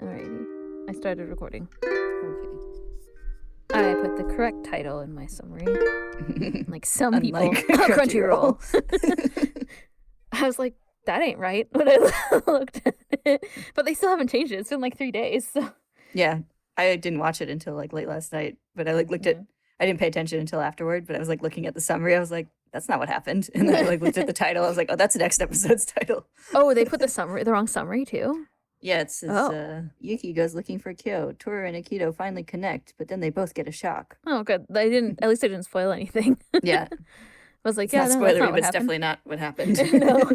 Alrighty. I started recording. Okay. I put the correct title in my summary. Like some people. Unlike Crunchyroll. I was like, that ain't right when I looked at it. But they still haven't changed it. It's been like 3 days. So. Yeah. I didn't watch it until like late last night, but I looked at, I didn't pay attention until afterward, but I was like looking at the summary. I was like, that's not what happened. And then I looked at the title. I was like, oh, that's the next episode's title. Oh, they put the wrong summary too? Yeah, it says, Yuki goes looking for Kyo. Tohru and Akito finally connect, but then they both get a shock. Oh, good. At least they didn't spoil anything. Yeah. I was like, It's yeah, not no, spoilery, that's not but it's definitely not what happened. No.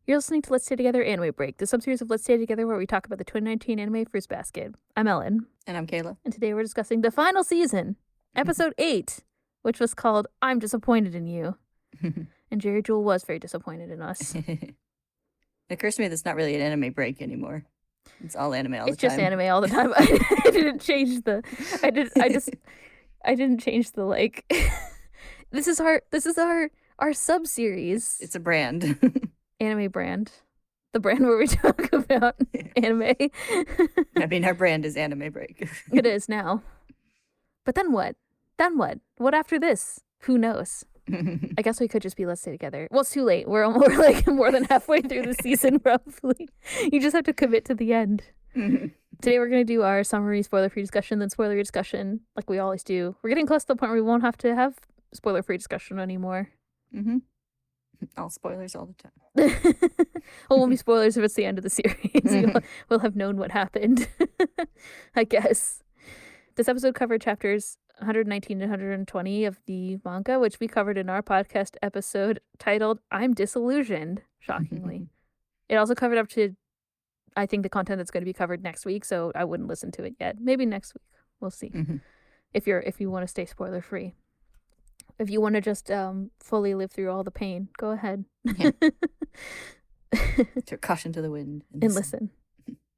You're listening to Let's Stay Together Anime Break, the subseries of Let's Stay Together where we talk about the 2019 anime Fruits Basket. I'm Ellen. And I'm Kayla. And today we're discussing the final season, episode 8, which was called I'm Disappointed in You. And Jerry Jewell was very disappointed in us. It occurs to me that's not really an anime break anymore. It's all anime all the time. It's just anime all the time. I didn't change the... I didn't change the, like... This is our sub-series. It's a brand. Anime brand. The brand where we talk about anime. I mean, our brand is Anime Break. It is now. But then what? What after this? Who knows? I guess we could just be Let's Stay Together. Well, it's too late. We're like more than halfway through the season, roughly. You just have to commit to the end. Today we're going to do our summary, spoiler-free discussion, then spoiler discussion, like we always do. We're getting close to the point where we won't have to have spoiler-free discussion anymore. All spoilers all the time. Well, it won't be spoilers if it's the end of the series. We'll have known what happened, I guess. This episode covered chapters 119 to 120 of the manga, which we covered in our podcast episode titled I'm Disillusioned, shockingly. It also covered up to, I think, the content that's going to be covered next week, so I wouldn't listen to it yet. Maybe next week. We'll see. If you want to stay spoiler-free. If you want to just fully live through all the pain, go ahead. Yeah. Throw caution to the wind. And listen.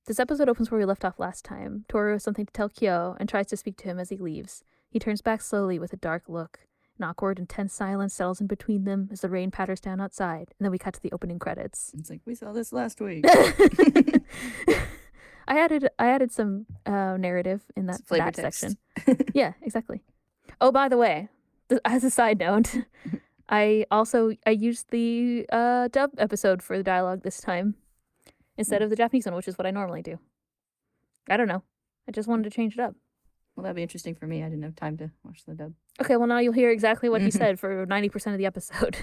This episode opens where we left off last time. Tohru has something to tell Kyo and tries to speak to him as he leaves. He turns back slowly with a dark look. An awkward, intense silence settles in between them as the rain patters down outside, and then we cut to the opening credits. It's like, we saw this last week. I added some narrative in that section. Yeah, exactly. Oh, by the way, as a side note, I used the dub episode for the dialogue this time instead of the Japanese one, which is what I normally do. I don't know. I just wanted to change it up. Well, that'd be interesting for me. I didn't have time to watch the dub. Okay, well, now you'll hear exactly what he said for 90% of the episode.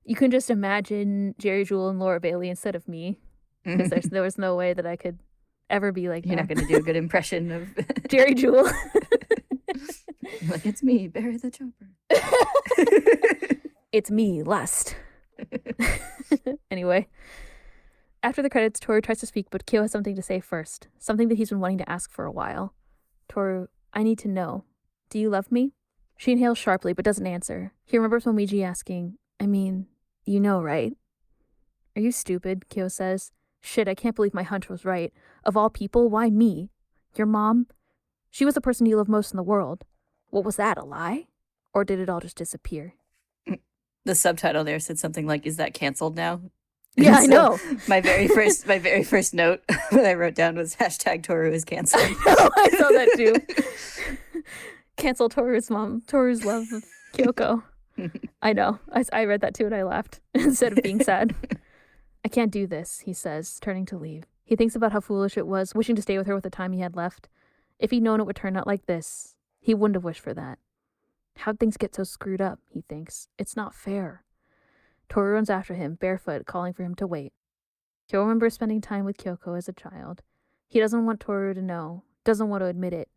You can just imagine Jerry Jewell and Laura Bailey instead of me, because there was no way that I could ever be like You're not going to do a good impression of Jerry Jewell. Like, it's me, Barry the Chopper. It's me, Lust. Anyway. After the credits, Tohru tries to speak, but Kyo has something to say first. Something that he's been wanting to ask for a while. Tohru, I need to know. Do you love me? She inhales sharply, but doesn't answer. He remembers Momiji asking, I mean, you know, right? Are you stupid? Kyo says. Shit, I can't believe my hunch was right. Of all people, why me? Your mom? She was the person you love most in the world. What was that, a lie? Or did it all just disappear? The subtitle there said something like, is that canceled now? Yeah, I know. My very first note that I wrote down was #Tohru is canceled. I saw that too. Cancel Tohru's mom. Tohru's love of Kyoko. I know. I read that too and I laughed instead of being sad. I can't do this, he says, turning to leave. He thinks about how foolish it was, wishing to stay with her with the time he had left. If he'd known it would turn out like this, he wouldn't have wished for that. How'd things get so screwed up, he thinks. It's not fair. Tohru runs after him, barefoot, calling for him to wait. Kyo remembers spending time with Kyoko as a child. He doesn't want Tohru to know, doesn't want to admit it.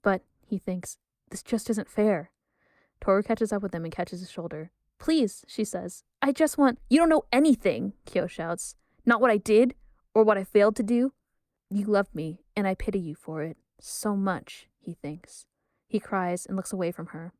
But, he thinks, this just isn't fair. Tohru catches up with him and catches his shoulder. Please, she says. I just want... You don't know anything, Kyo shouts. Not what I did, or what I failed to do. You love me, and I pity you for it. So much, he thinks. He cries and looks away from her.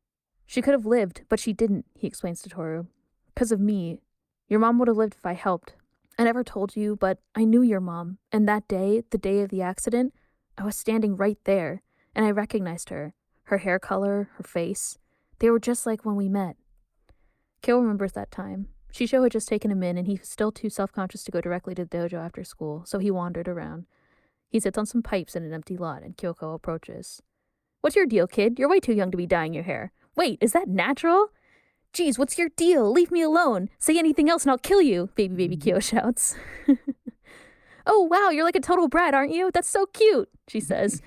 She could have lived, but she didn't, he explains to Tohru. Because of me. Your mom would have lived if I helped. I never told you, but I knew your mom. And that day, the day of the accident, I was standing right there, and I recognized her. Her hair color, her face. They were just like when we met. Kyo remembers that time. Shisho had just taken him in, and he was still too self-conscious to go directly to the dojo after school, so he wandered around. He sits on some pipes in an empty lot, and Kyoko approaches. What's your deal, kid? You're way too young to be dyeing your hair. Wait, is that natural? Geez, what's your deal? Leave me alone. Say anything else and I'll kill you, baby Kyo shouts. Oh, wow, you're like a total brat, aren't you? That's so cute, she says.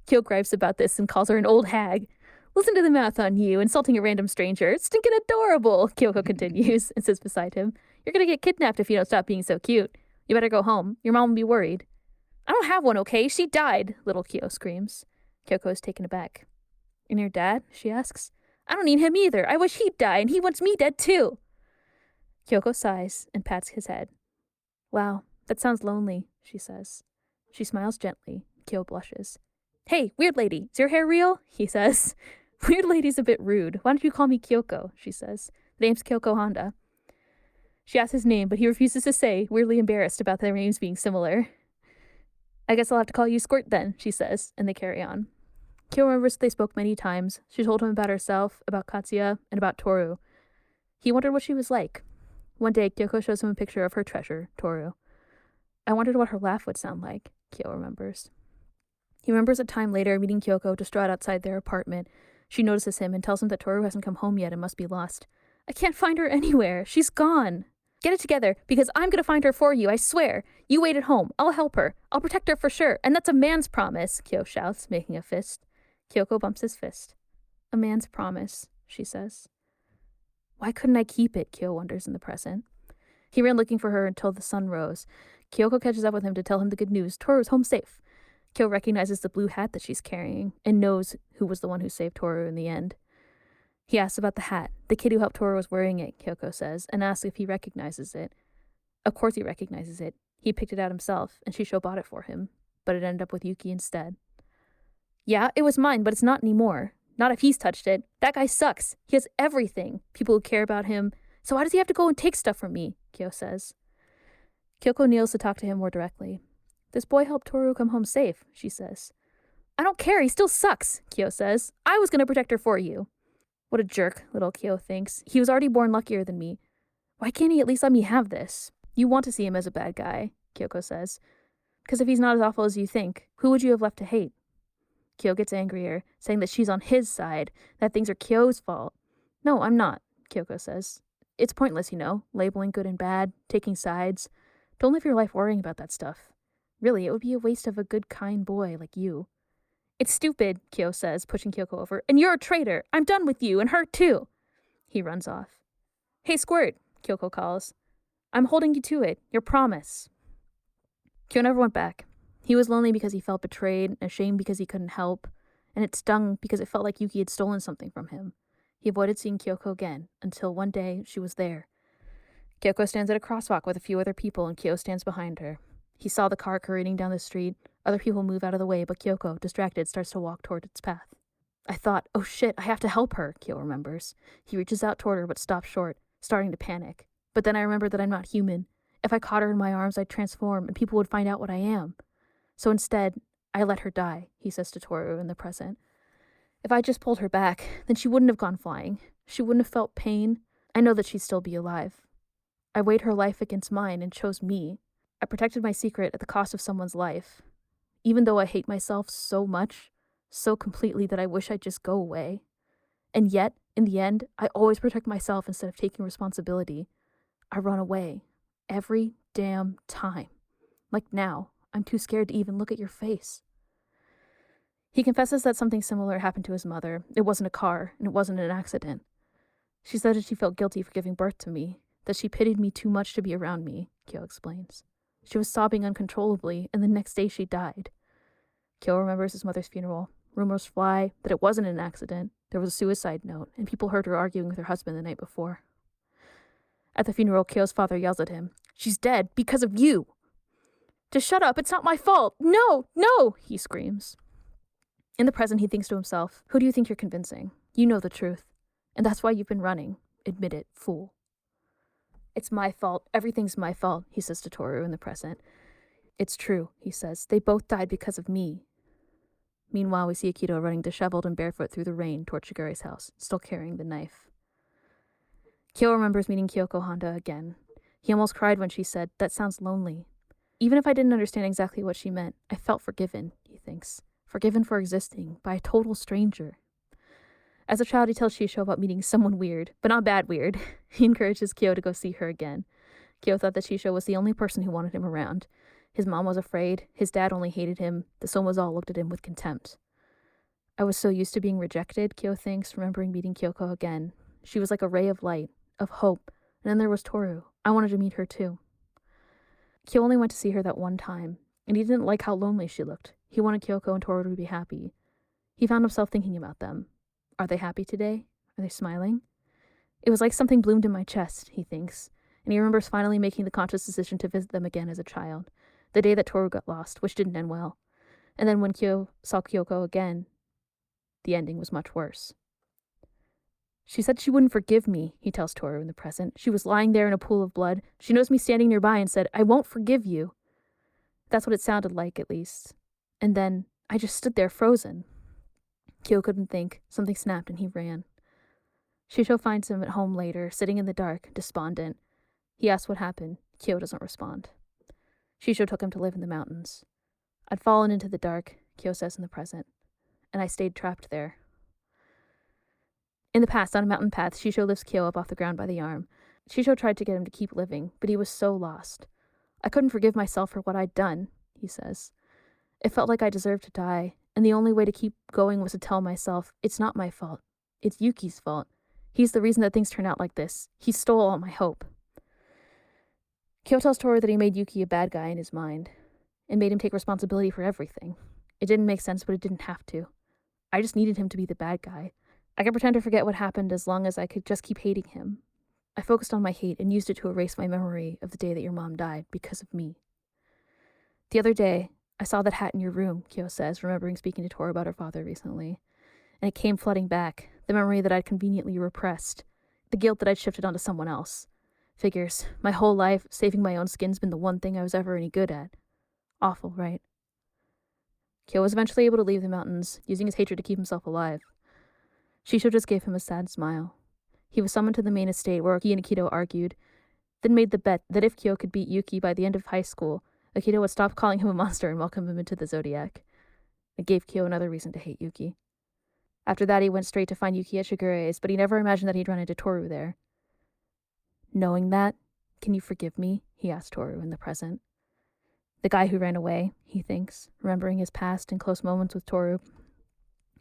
Kyo gripes about this and calls her an old hag. Listen to the mouth on you, insulting a random stranger. Stinking adorable, Kyoko continues and sits beside him. You're gonna get kidnapped if you don't stop being so cute. You better go home. Your mom will be worried. I don't have one, okay? She died, little Kyo screams. Kyoko is taken aback. And your dad? She asks. I don't need him either. I wish he'd die, and he wants me dead too. Kyoko sighs and pats his head. Wow, that sounds lonely, she says. She smiles gently. Kyo blushes. Hey, weird lady, is your hair real? He says. Weird lady's a bit rude. Why don't you call me Kyoko? She says. The name's Kyoko Honda. She asks his name, but he refuses to say, weirdly embarrassed about their names being similar. I guess I'll have to call you Squirt then, she says, and they carry on. Kyo remembers they spoke many times. She told him about herself, about Katsuya, and about Tohru. He wondered what she was like. One day, Kyoko shows him a picture of her treasure, Tohru. I wondered what her laugh would sound like, Kyo remembers. He remembers a time later meeting Kyoko distraught outside their apartment. She notices him and tells him that Tohru hasn't come home yet and must be lost. I can't find her anywhere. She's gone. Get it together, because I'm going to find her for you, I swear. You wait at home. I'll help her. I'll protect her for sure. And that's a man's promise, Kyo shouts, making a fist. Kyoko bumps his fist. A man's promise, she says. Why couldn't I keep it, Kyo wonders in the present. He ran looking for her until the sun rose. Kyoko catches up with him to tell him the good news. Toru's home safe. Kyo recognizes the blue hat that she's carrying and knows who was the one who saved Tohru in the end. He asks about the hat. The kid who helped Tohru was wearing it, Kyoko says, and asks if he recognizes it. Of course he recognizes it. He picked it out himself, and Shisho bought it for him, but it ended up with Yuki instead. Yeah, it was mine, but it's not anymore. Not if he's touched it. That guy sucks. He has everything. People who care about him. So why does he have to go and take stuff from me? Kyo says. Kyoko kneels to talk to him more directly. This boy helped Tohru come home safe, she says. I don't care. He still sucks, Kyo says. I was going to protect her for you. What a jerk, little Kyo thinks. He was already born luckier than me. Why can't he at least let me have this? You want to see him as a bad guy, Kyoko says. Because if he's not as awful as you think, who would you have left to hate? Kyo gets angrier, saying that she's on his side, that things are Kyo's fault. No, I'm not, Kyoko says. It's pointless, labeling good and bad, taking sides. Don't live your life worrying about that stuff. Really, it would be a waste of a good, kind boy like you. It's stupid, Kyo says, pushing Kyoko over. And you're a traitor. I'm done with you, and her too. He runs off. Hey, Squirt, Kyoko calls. I'm holding you to it, your promise. Kyo never went back. He was lonely because he felt betrayed, ashamed because he couldn't help, and it stung because it felt like Yuki had stolen something from him. He avoided seeing Kyoko again, until one day she was there. Kyoko stands at a crosswalk with a few other people, and Kyo stands behind her. He saw the car careening down the street. Other people move out of the way, but Kyoko, distracted, starts to walk toward its path. I thought, oh shit, I have to help her, Kyo remembers. He reaches out toward her, but stops short, starting to panic. But then I remember that I'm not human. If I caught her in my arms, I'd transform, and people would find out what I am. So instead, I let her die, he says to Tohru in the present. If I just pulled her back, then she wouldn't have gone flying. She wouldn't have felt pain. I know that she'd still be alive. I weighed her life against mine and chose me. I protected my secret at the cost of someone's life. Even though I hate myself so much, so completely that I wish I'd just go away. And yet, in the end, I always protect myself instead of taking responsibility. I run away. Every damn time. Like now, I'm too scared to even look at your face. He confesses that something similar happened to his mother. It wasn't a car, and it wasn't an accident. She said that she felt guilty for giving birth to me, that she pitied me too much to be around me, Kyo explains. She was sobbing uncontrollably, and the next day she died. Kyo remembers his mother's funeral. Rumors fly that it wasn't an accident. There was a suicide note, and people heard her arguing with her husband the night before. At the funeral, Kyo's father yells at him, "She's dead because of you!" "Just shut up, it's not my fault! No, no!" he screams. In the present, he thinks to himself, who do you think you're convincing? You know the truth. And that's why you've been running. Admit it, fool. It's my fault. Everything's my fault, he says to Tohru in the present. It's true, he says. They both died because of me. Meanwhile, we see Akito running disheveled and barefoot through the rain toward Shigure's house, still carrying the knife. Kyo remembers meeting Kyoko Honda again. He almost cried when she said, "That sounds lonely." Even if I didn't understand exactly what she meant, I felt forgiven, he thinks. Forgiven for existing by a total stranger. As a child, he tells Shisho about meeting someone weird, but not bad weird. He encourages Kyo to go see her again. Kyo thought that Shisho was the only person who wanted him around. His mom was afraid, his dad only hated him, the Somas all looked at him with contempt. I was so used to being rejected, Kyo thinks, remembering meeting Kyoko again. She was like a ray of light, of hope, and then there was Tohru. I wanted to meet her too. Kyo only went to see her that one time, and he didn't like how lonely she looked. He wanted Kyoko and Tohru to be happy. He found himself thinking about them. Are they happy today? Are they smiling? It was like something bloomed in my chest, he thinks, and he remembers finally making the conscious decision to visit them again as a child, the day that Tohru got lost, which didn't end well. And then when Kyo saw Kyoko again, the ending was much worse. She said she wouldn't forgive me, he tells Tohru in the present. She was lying there in a pool of blood. She noticed me standing nearby and said, "I won't forgive you." That's what it sounded like, at least. And then I just stood there frozen. Kyo couldn't think. Something snapped and he ran. Shisho finds him at home later, sitting in the dark, despondent. He asks what happened. Kyo doesn't respond. Shisho took him to live in the mountains. I'd fallen into the dark, Kyo says in the present, and I stayed trapped there. In the past, on a mountain path, Shisho lifts Kyo up off the ground by the arm. Shisho tried to get him to keep living, but he was so lost. I couldn't forgive myself for what I'd done, he says. It felt like I deserved to die, and the only way to keep going was to tell myself, it's not my fault. It's Yuki's fault. He's the reason that things turned out like this. He stole all my hope. Kyo tells Tohru that he made Yuki a bad guy in his mind, and made him take responsibility for everything. It didn't make sense, but it didn't have to. I just needed him to be the bad guy. I could pretend to forget what happened as long as I could just keep hating him. I focused on my hate and used it to erase my memory of the day that your mom died because of me. The other day, I saw that hat in your room, Kyo says, remembering speaking to Tohru about her father recently. And it came flooding back, the memory that I'd conveniently repressed, the guilt that I'd shifted onto someone else. Figures, my whole life, saving my own skin's been the one thing I was ever any good at. Awful, right? Kyo was eventually able to leave the mountains, using his hatred to keep himself alive. Shisho just gave him a sad smile. He was summoned to the main estate where he and Akito argued, then made the bet that if Kyo could beat Yuki by the end of high school, Akito would stop calling him a monster and welcome him into the Zodiac. It gave Kyo another reason to hate Yuki. After that, he went straight to find Yuki at Shigure's, but he never imagined that he'd run into Tohru there. Knowing that, can you forgive me? He asked Tohru in the present. The guy who ran away, he thinks, remembering his past and close moments with Tohru,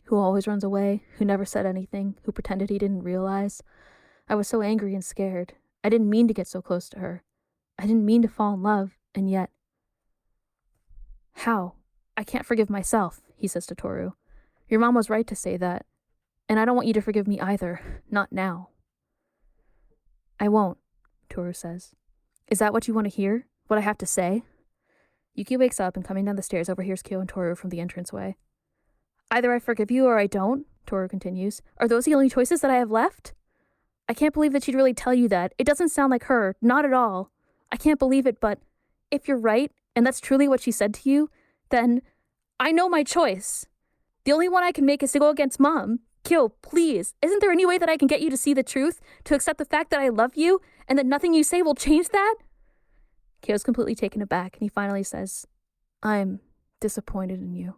who always runs away, who never said anything, who pretended he didn't realize. I was so angry and scared. I didn't mean to get so close to her. I didn't mean to fall in love, and yet... How? I can't forgive myself, he says to Tohru. Your mom was right to say that, and I don't want you to forgive me either, not now. I won't, Tohru says. Is that what you want to hear? What I have to say? Yuki wakes up and coming down the stairs overhears Kyo and Tohru from the entranceway. Either I forgive you or I don't, Tohru continues. Are those the only choices that I have left? I can't believe that she'd really tell you that. It doesn't sound like her, not at all. I can't believe it, but if you're right, and that's truly what she said to you, then I know my choice. The only one I can make is to go against Mom. Kyo, please, isn't there any way that I can get you to see the truth, to accept the fact that I love you, and that nothing you say will change that? Kyo's completely taken aback, and he finally says, I'm disappointed in you.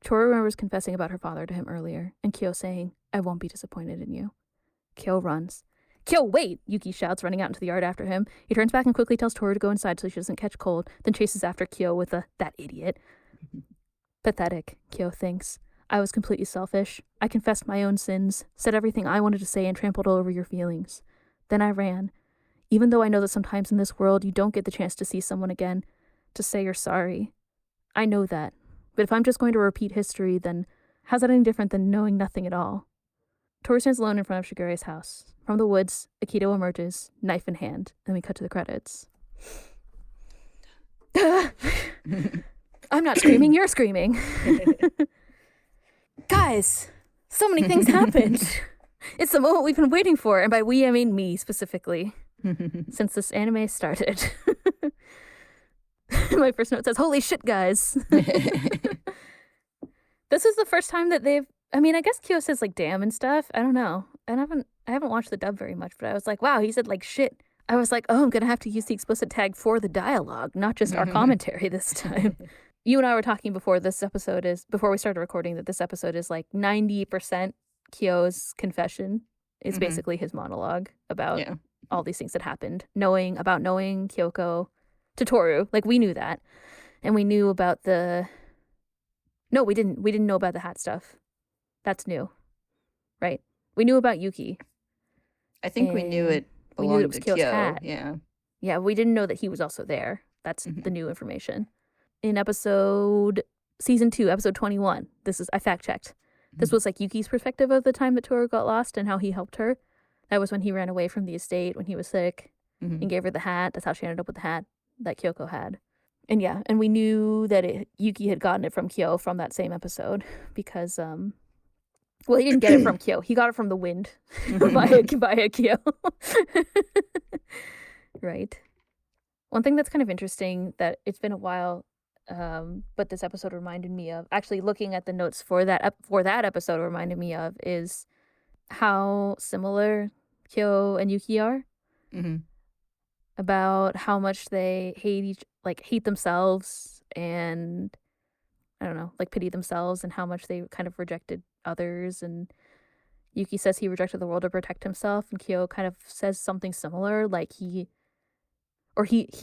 Tohru remembers confessing about her father to him earlier, and Kyo saying, I won't be disappointed in you. Kyo runs. Kyo, wait! Yuki shouts, running out into the yard after him. He turns back and quickly tells Tohru to go inside so she doesn't catch cold, then chases after Kyo with a, that idiot. Pathetic, Kyo thinks. I was completely selfish. I confessed my own sins, said everything I wanted to say, and trampled all over your feelings. Then I ran. Even though I know that sometimes in this world you don't get the chance to see someone again, to say you're sorry. I know that. But if I'm just going to repeat history, then how's that any different than knowing nothing at all? Tohru stands alone in front of Shigure's house. From the woods, Akito emerges, knife in hand, and we cut to the credits. I'm not screaming, you're screaming. Guys, so many things happened. It's the moment we've been waiting for, and by we, I mean me specifically, since this anime started. My first note says, holy shit, guys. This is the first time that they've, I mean, I guess Kyo says, like, damn and stuff. I don't know. I I haven't watched the dub very much, but I was like, wow, he said like shit. I was like, oh, I'm gonna have to use the explicit tag for the dialogue, not just our commentary this time. You and I were talking before before we started recording, that this episode is like 90% Kyo's confession. It's basically his monologue about all these things that happened, knowing Kyoko to Tohru. Like, we knew that, and we knew about no, we didn't know about the hat stuff. That's new, right? We knew about Yuki. I think we knew it belonged to Kyo's Kyo. hat. Yeah, we didn't know that he was also there. That's the new information. In season 2, episode 21, I fact checked. This was like Yuki's perspective of the time that Tohru got lost and how he helped her. That was when he ran away from the estate when he was sick and gave her the hat. That's how she ended up with the hat that Kyoko had. And yeah, and we knew that Yuki had gotten it from Kyo from that same episode because, well, he didn't get it from Kyo. He got it from the wind via Kyo. Right. One thing that's kind of interesting that it's been a while, but this episode reminded me of, actually looking at the notes for that episode reminded me of, is how similar Kyo and Yuki are. About how much they hate themselves and, I don't know, like pity themselves, and how much they kind of rejected others. And Yuki says he rejected the world to protect himself, and Kyo kind of says something similar, like he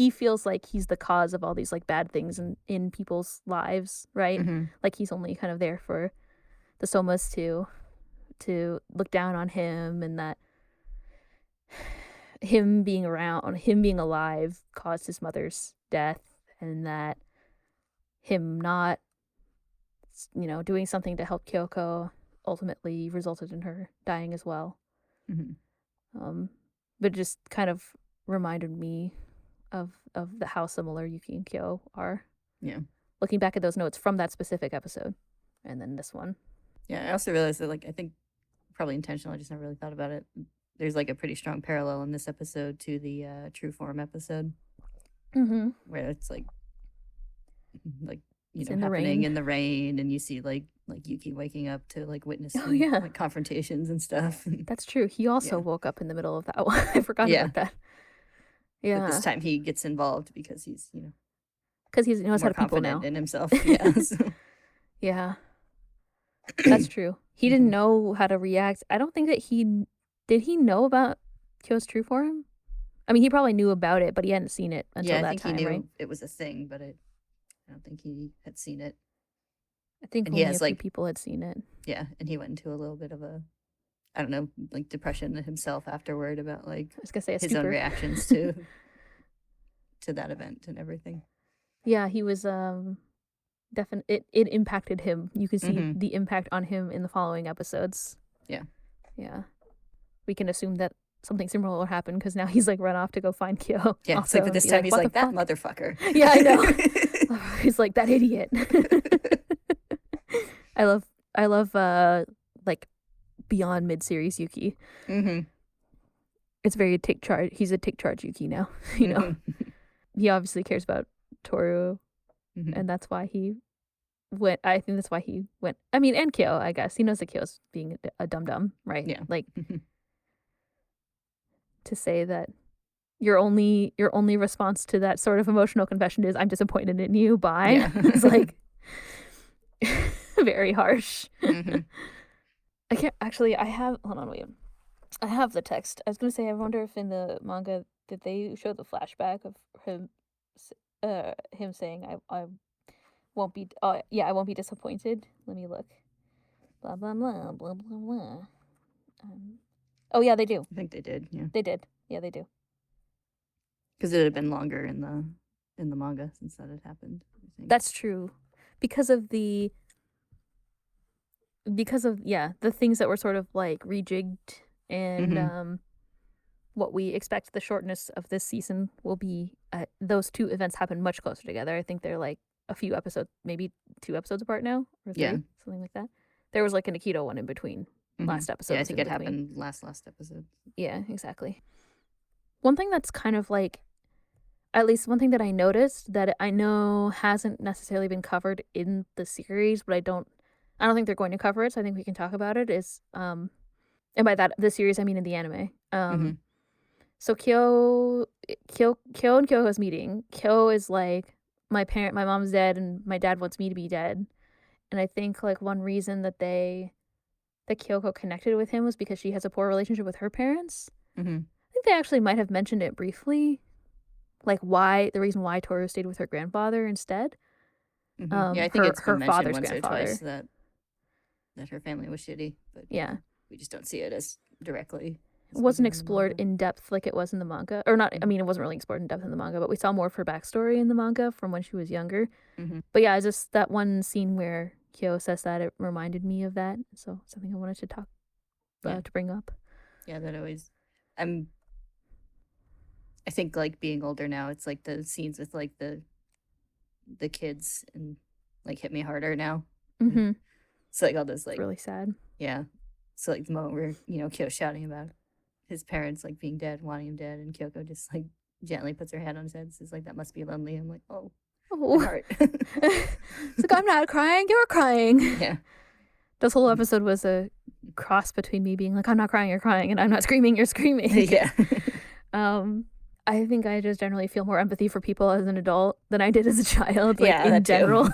feels like he's the cause of all these like bad things in people's lives, right? Like he's only kind of there for the Somas to look down on him, and that him being alive caused his mother's death, and that him not, doing something to help Kyoko ultimately resulted in her dying as well. But it just kind of reminded me of how similar Yuki and Kyo are. Yeah. Looking back at those notes from that specific episode, and then this one. Yeah, I also realized that, like, I think probably intentional, I just never really thought about it. There's like a pretty strong parallel in this episode to the True Form episode, where it's like happening in the rain, and you see like Yuki waking up to like witness like confrontations and stuff. That's true. He also woke up in the middle of that one. I forgot about that. Yeah, but this time he gets involved because he's because he knows how to people now in himself. Yeah, yeah, that's true. He didn't know how to react. I don't think that did he know about Kyo's true form? I mean, he probably knew about it, but he hadn't seen it until that time, he knew right? It was a thing, but I don't think he had seen it. I think only a few people had seen it. Yeah, and he went into a little bit of a, I don't know, like depression himself afterward about like I was gonna say his own reactions to that event and everything. Yeah, he was definitely it impacted him. You can see the impact on him in the following episodes. Yeah. We can assume that something similar will happen because now he's like run off to go find Kyo. Yeah, also, but this time he's like, that motherfucker. Yeah, I know. He's like, that idiot. I love like beyond mid-series Yuki. It's very take charge. He's a take charge Yuki now. He obviously cares about Tohru, and that's why he went. I think that's why he went. I mean, and Kyo, I guess he knows that Kyo's being a dum-dum, right? Yeah, like to say that your only response to that sort of emotional confession is "I'm disappointed in you." Bye. Yeah. It's like very harsh. I can't actually. I have. Hold on, wait. I have the text. I was gonna say. I wonder if in the manga did they show the flashback of him saying I won't be. I won't be disappointed. Let me look. Blah blah blah blah blah blah. Oh yeah, they do. I think they did. Yeah, they did. Yeah, they do. Because it had been longer in the manga since that had happened. I think. That's true, because of the things that were sort of like rejigged and what we expect the shortness of this season will be. Those two events happen much closer together. I think they're like a few episodes, maybe 2 episodes apart now, or 3, something like that. There was like an Aikido one in between last episode. Yeah, I think it happened last episode. Yeah, exactly. One thing that's kind of like, at least one thing that I noticed that I know hasn't necessarily been covered in the series, but I don't think they're going to cover it, so I think we can talk about it, is And by that, the series, I mean in the anime. Mm-hmm. So Kyo and Kyoko's meeting. Kyo is like, my mom's dead, and my dad wants me to be dead. And I think like one reason that Kyoko connected with him was because she has a poor relationship with her parents. Mm-hmm. I think they actually might have mentioned it briefly, like the reason why Tohru stayed with her grandfather instead. Mm-hmm. Yeah, I think it's been Her mentioned father's once or twice grandfather. that her family was shitty, but Yeah. we just don't see it as directly. It wasn't explored in depth like it was in the manga. Or not, I mean, it wasn't really explored in depth in the manga, but we saw more of her backstory in the manga from when she was younger. Mm-hmm. But yeah, just that one scene where Kyo says that, it reminded me of that. So something I wanted to to bring up. Yeah, that always. I think like being older now, it's like the scenes with like the kids and like hit me harder now. Mm-hmm. So like all those like it's really sad. Yeah. So like the moment where Kyo shouting about his parents like being dead, wanting him dead, and Kyoko just like gently puts her hand on his head and says like, "That must be lonely." I'm like, oh. My heart. It's like, I'm not crying, you're crying. Yeah. This whole episode was a cross between me being like, I'm not crying, you're crying, and I'm not screaming, you're screaming. Yeah. I think I just generally feel more empathy for people as an adult than I did as a child, like Yeah, in that too. general.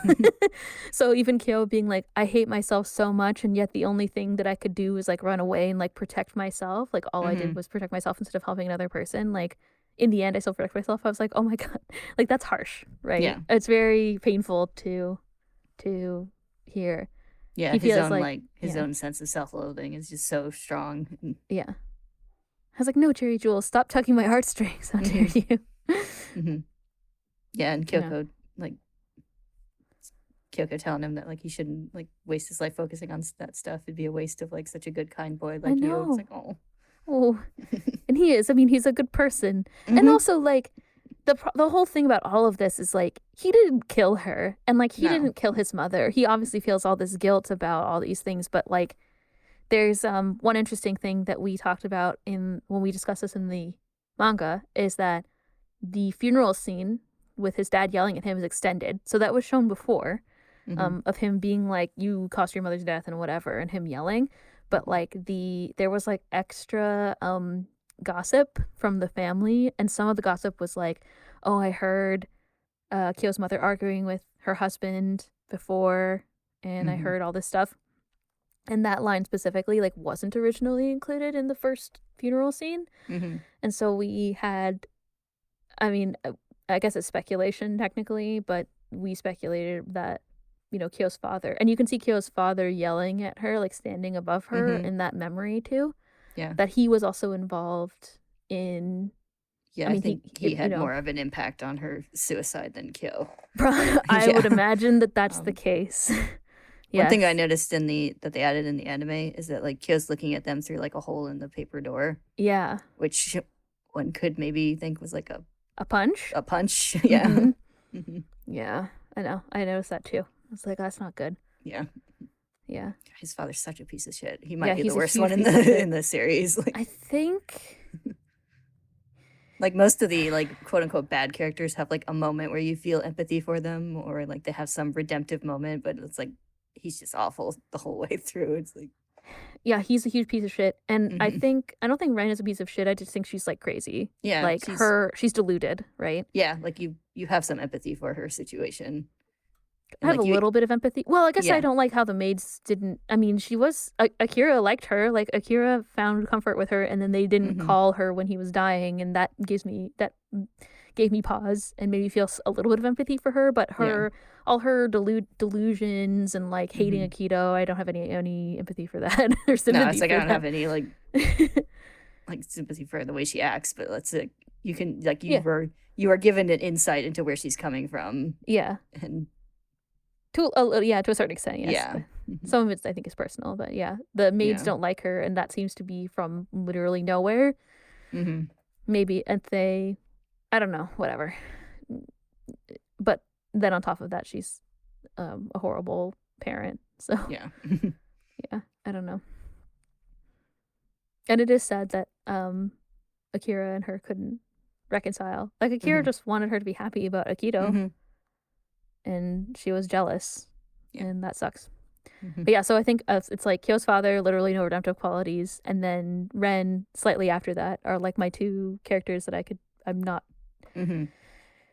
So even Kyo being like, I hate myself so much, and yet the only thing that I could do is like run away and like protect myself. Like all I did was protect myself instead of helping another person. Like in the end, I still protect myself. I was like, oh my God, like that's harsh, right? Yeah. It's very painful to hear. Yeah, He his feels own his own sense of self-loathing is just so strong. Yeah. I was like, no, Cherry Jewel, stop tugging my heartstrings. How dare you? Yeah, and Kyoko Kyoko telling him that like he shouldn't like waste his life focusing on that stuff. It'd be a waste of like such a good kind boy like you. It's like, oh, and he is. I mean, he's a good person, and also like the whole thing about all of this is like he didn't kill her, and like he didn't kill his mother. He obviously feels all this guilt about all these things, but like there's one interesting thing that we talked about when we discussed this in the manga is that the funeral scene with his dad yelling at him is extended. So that was shown before, of him being like, you caused your mother's death and whatever, and him yelling. But like there was like extra gossip from the family, and some of the gossip was like, oh, I heard Kyo's mother arguing with her husband before, and I heard all this stuff. And that line specifically like wasn't originally included in the first funeral scene. And so we had, I mean, I guess it's speculation technically, but we speculated that, Kyo's father, and you can see Kyo's father yelling at her, like standing above her in that memory too. Yeah. That he was also involved in. Yeah, I think he had more of an impact on her suicide than Kyo. I would imagine that that's the case. One thing I noticed that they added in the anime is that like Kyo's looking at them through like a hole in the paper door. Yeah. Which one could maybe think was like a punch. A punch. Yeah. Yeah, I know. I noticed that too. I was like, that's not good. Yeah. Yeah. His father's such a piece of shit. He might be the worst one in the series. Like, I think. Like most of the like quote unquote bad characters have like a moment where you feel empathy for them, or like they have some redemptive moment, but it's like he's just awful the whole way through. It's like, yeah, he's a huge piece of shit, and I don't think Ren is a piece of shit. I just think she's like crazy. Yeah, like she's deluded, right? Yeah, like you have some empathy for her situation. I have a little bit of empathy. Well, I guess I don't like how the maids didn't. I mean, she was Akira liked her. Like Akira found comfort with her, and then they didn't call her when he was dying, and that gave me pause and made me feel a little bit of empathy for her. But all her delusions and like hating Akito, I don't have any empathy for that or sympathy. No, it's like I don't that. have any like like sympathy for the way she acts. But let's you can like you are given an insight into where she's coming from. Yeah. And. To a certain extent, yes. Yeah. Some of it I think is personal, but yeah, the maids don't like her, and that seems to be from literally nowhere. Maybe, and I don't know, whatever. But then on top of that, she's a horrible parent. So yeah, I don't know. And it is sad that Akira and her couldn't reconcile. Like Akira just wanted her to be happy about Akito. And she was jealous, and that sucks. Mhm. But yeah, so I think it's like Kyo's father, literally no redemptive qualities, and then Ren slightly after that are like my two characters that I'm not. Mhm.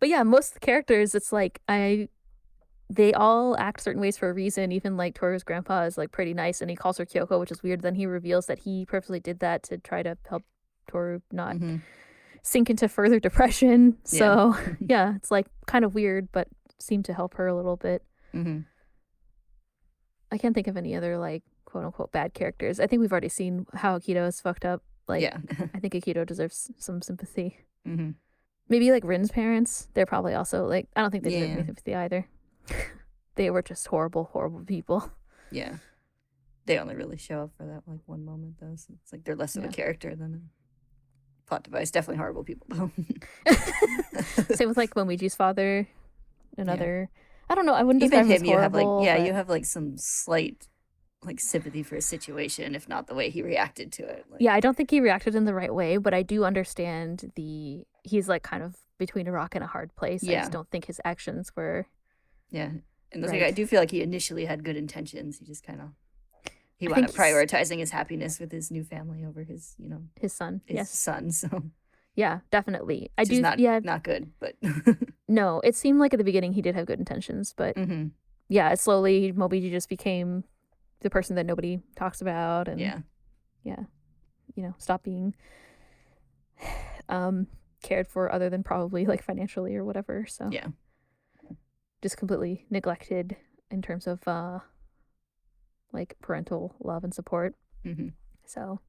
But yeah, most of the characters, it's like they all act certain ways for a reason. Even like Toru's grandpa is like pretty nice, and he calls her Kyoko, which is weird. Then he reveals that he purposely did that to try to help Toru not Mhm. sink into further depression. Yeah. So yeah, it's like kind of weird, but seemed to help her a little bit. Mhm. I can't think of any other like quote unquote bad characters. I think we've already seen how Akito is fucked up. Like, Yeah. I think Akito deserves some sympathy. Mhm. Maybe like Rin's parents. They're probably also like, I don't think they deserve Yeah. any sympathy either. They were just horrible, horrible people. Yeah. They only really show up for that like one moment though. So it's like they're less of a Yeah. character than a plot device. Definitely horrible people though. Same with like Momiji's father. Another, I don't know. I wouldn't Even describe him as him, you have like horrible. But you have like some slight like sympathy for his situation, if not the way he reacted to it. Like, yeah, I don't think he reacted in the right way, but I do understand he's like kind of between a rock and a hard place. I Yeah. just don't think his actions were yeah. And that's right. like I do feel like he initially had good intentions. He just kind of he I wound think up prioritizing his happiness with his new family over his, his son. his Yes. son. So Yeah, definitely. I which is do. not Yeah, not good, but no, it seemed like at the beginning he did have good intentions, but Mhm. yeah, slowly Mobiji just became the person that nobody talks about, and yeah. stop being cared for other than probably like financially or whatever. So Yeah. just completely neglected in terms of like parental love and support. Mhm. So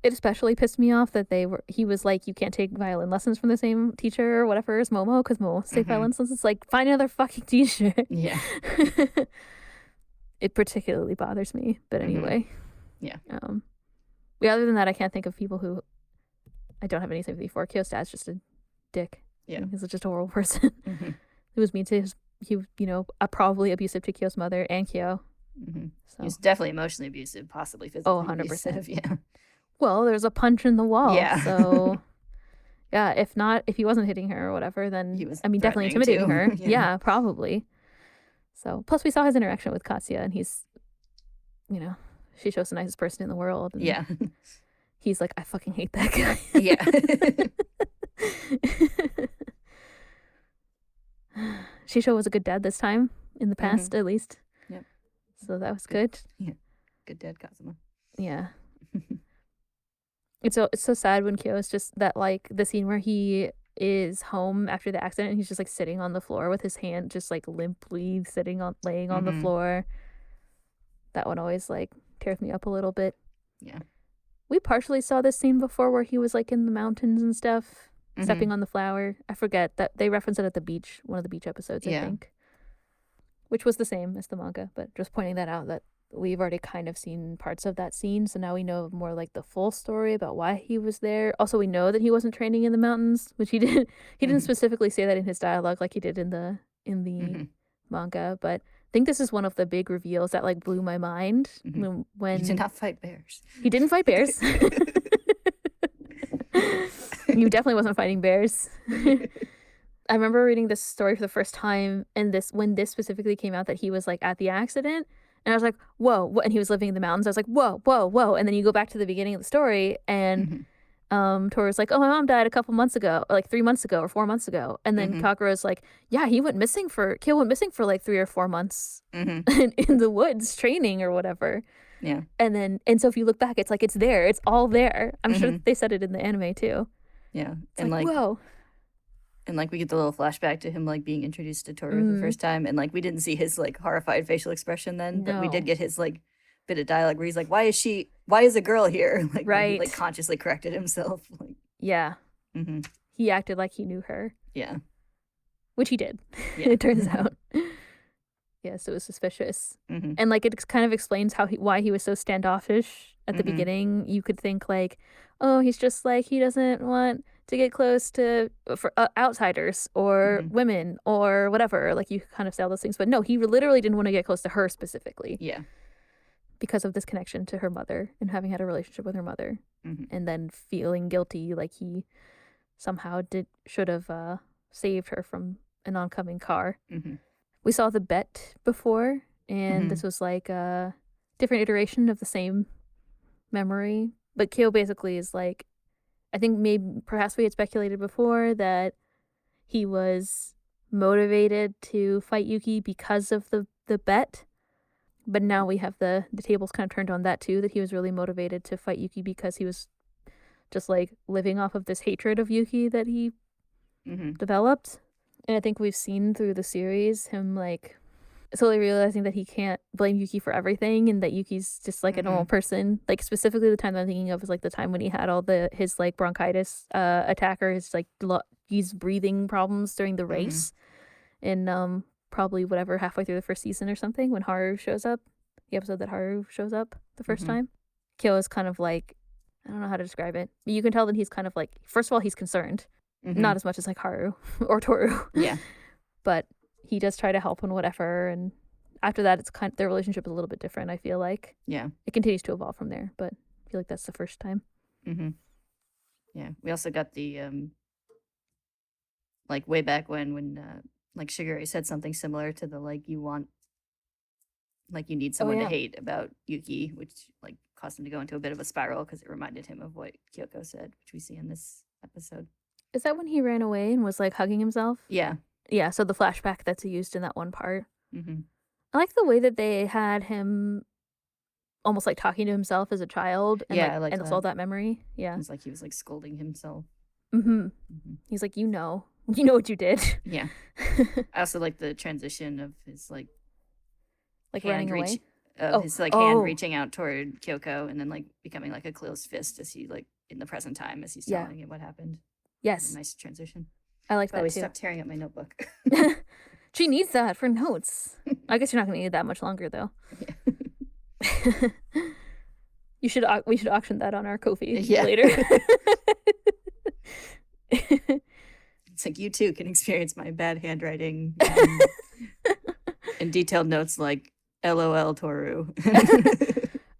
it especially pissed me off that he was like, you can't take violin lessons from the same teacher or whatever as Momo, because Momo wants to take violin lessons. It's like, find another fucking teacher. Yeah. It particularly bothers me, but anyway. Yeah. Yeah, other than that, I can't think of people who I don't have any sympathy for. Kyo's dad's just a dick. Yeah. He's just a horrible person. Mhm. He was mean to probably abusive to Kyo's mother and Kyo. Mhm. So He was definitely emotionally abusive, possibly physically 100%. abusive. Yeah. Well, there's a punch in the wall. Yeah. So yeah, if he wasn't hitting her or whatever, then He was definitely threatening intimidating too. her. Yeah. Yeah, probably. So plus we saw his interaction with Katsuya, and he's, she shows the nicest person in the world. And Yeah. he's like, I fucking hate that guy. Yeah. Shisho was a good dad this time, in the past at least. Yep. So that was good. Yeah. Good dad, Kazuma. Yeah. It's so sad when Kyo is just that, like, the scene where he is home after the accident and he's just like sitting on the floor with his hand just like limply laying on the floor. That one always like tears me up a little bit. Yeah. We partially saw this scene before where he was like in the mountains and stuff, stepping on the flower. I forget that they reference it at the beach, one of the beach episodes, I think. Which was the same as the manga, but just pointing that out, that we've already kind of seen parts of that scene, so now we know more like the full story about why he was there. Also, we know that he wasn't training in the mountains, which he didn't specifically say that in his dialogue like he did in the manga, but I think this is one of the big reveals that like blew my mind when he did not fight bears. He didn't fight bears. He definitely wasn't fighting bears. I remember reading this story for the first time, and when this specifically came out that he was like at the accident, and I was like, whoa, what? And he was living in the mountains. I was like, whoa, whoa, whoa. And then you go back to the beginning of the story, and Toru's like, oh, my mom died a couple months ago, or like 3 months ago or 4 months ago. And then Kakuro's like, yeah, Kyo went missing for like 3 or 4 months in the woods training or whatever. Yeah. And so if you look back, it's like, it's there. It's all there. I'm sure they said it in the anime too. Yeah. It's and like, whoa. And like we get the little flashback to him like being introduced to Toru for the first time, and like we didn't see his like horrified facial expression then, but we did get his like bit of dialogue where he's like, why is a girl here? Like, right. He, like consciously corrected himself. Like, yeah. He acted like he knew her. Yeah. Which he did. Yeah. It turns out. Yeah, so it was suspicious. And like it kind of explains why he was so standoffish at the beginning. You could think like, oh, he's just like, he doesn't want to get close to outsiders or women or whatever. Like you kind of say all those things, but no, he literally didn't want to get close to her specifically. Yeah. Because of this connection to her mother and having had a relationship with her mother, and then feeling guilty, like he somehow should have saved her from an oncoming car. We saw the bet before and this was like a different iteration of the same memory. But Kyo basically is like, I think maybe perhaps we had speculated before that he was motivated to fight Yuki because of the bet. But now we have the tables kind of turned on that too, that he was really motivated to fight Yuki because he was just like living off of this hatred of Yuki that he developed. And I think we've seen through the series him like slowly realizing that he can't blame Yuki for everything and that Yuki's just like a normal person. Like specifically the time I'm thinking of is like the time when he had all his like bronchitis attack or his like he's breathing problems during the race. And probably whatever halfway through the first season or something when Haru shows up. The episode that Haru shows up the first time. Kyo is kind of like, I don't know how to describe it. But you can tell that he's kind of like, first of all, he's concerned. Not as much as like Haru or Tohru. Yeah. But he does try to help and whatever. And after that, it's kind of, their relationship is a little bit different, I feel like. Yeah. It continues to evolve from there, but I feel like that's the first time. Yeah. We also got the, like way back when like Shigure said something similar to the like you need someone to hate about Yuki, which like caused him to go into a bit of a spiral because it reminded him of what Kyoko said, which we see in this episode. Is that when he ran away and was like hugging himself? Yeah. Yeah, so the flashback that's used in that one part. I like the way that they had him almost like talking to himself as a child and I like and that. all that memory. Yeah. It's like he was like scolding himself. He's like, you know what you did. Yeah. I also like the transition of his like running away. His like hand reaching out toward Kyoko and then like becoming like a closed fist as he like in the present time as he's telling him what happened. Yes. Nice transition. I like that too. Stop tearing up my notebook. She needs that for notes. I guess you're not going to need that much longer though. Yeah. We should auction that on our Ko-fi later. It's like you too can experience my bad handwriting and detailed notes like LOL Tohru.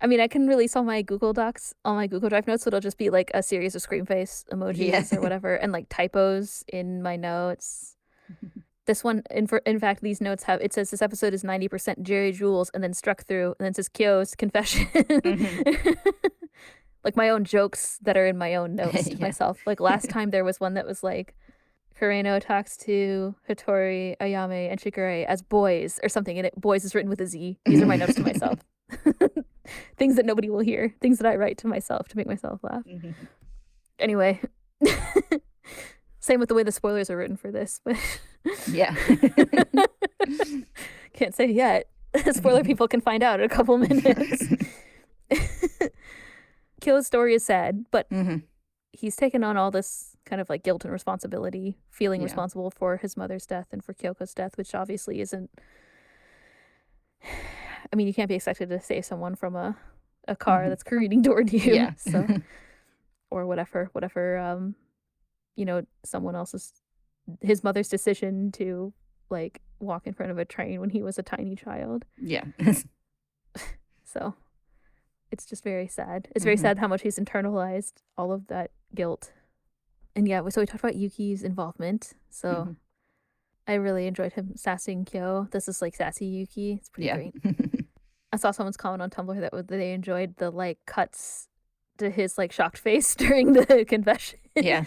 I mean, I can release all my Google Docs, all my Google Drive notes, so it'll just be like a series of scream face emojis or whatever, and like typos in my notes. This one, in fact, these notes have, it says this episode is 90% Jerry Jules, and then struck through, and then it says Kyo's confession. Like my own jokes that are in my own notes to myself. Like last time there was one that was like, Kureno talks to Hitori, Ayame, and Shigure as boys or something, and boys is written with a Z. These are my notes to myself. Things that nobody will hear. Things that I write to myself to make myself laugh. Anyway. Same with the way the spoilers are written for this. But yeah. Can't say yet. Spoiler people can find out in a couple minutes. Kyo's story is sad, but he's taken on all this kind of like guilt and responsibility, feeling responsible for his mother's death and for Kyoko's death, which obviously isn't... I mean, you can't be expected to save someone from a car that's careening toward you. Yeah. So, or whatever, someone else's, his mother's decision to like walk in front of a train when he was a tiny child. Yeah. So it's just very sad. It's very sad how much he's internalized all of that guilt. And yeah, so we talked about Yuki's involvement. So I really enjoyed him sassing Kyo. This is like sassy Yuki. It's pretty great. I saw someone's comment on Tumblr that they enjoyed the like cuts to his like shocked face during the confession. Yeah.